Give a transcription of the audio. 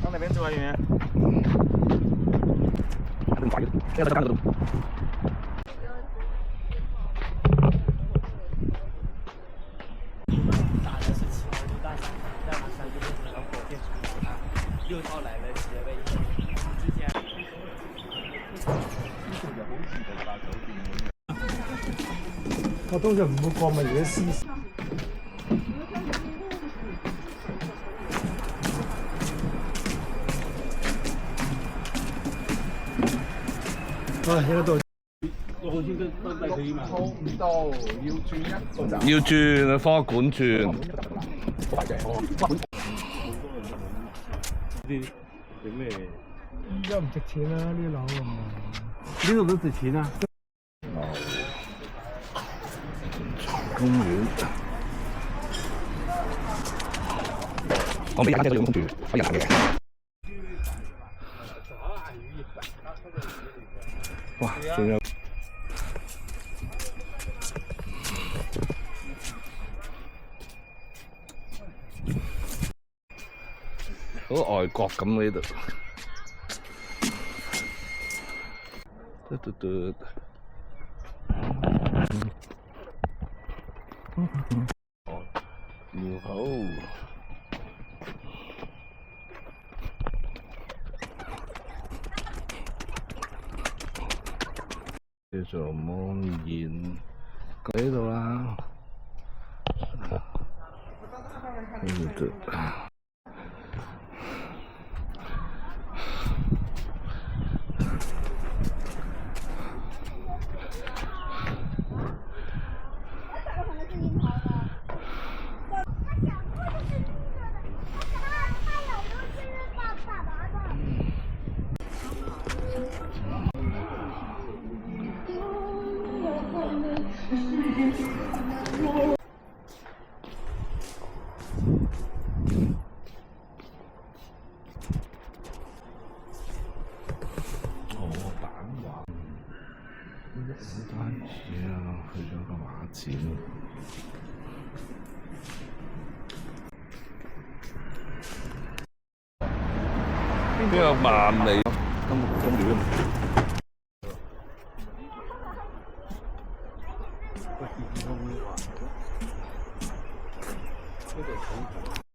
往哪边走啊，圆圆？打的是起来大山，再往山就变成了火箭出啊，又到来了结尾，之前。我通常唔會過咪，而家試。啊，喺度。要轉科館轉。啲有咩？依家唔值錢啦，呢啲樓啊嘛。呢度都值錢啊！公園。我俾家姐都用公住，可以行嘅。哇！仲有。好外國咁呢度。要好。叫做望言喺度啦。史丹嘢啊，去咗個畫展。邊有萬里金魚啊？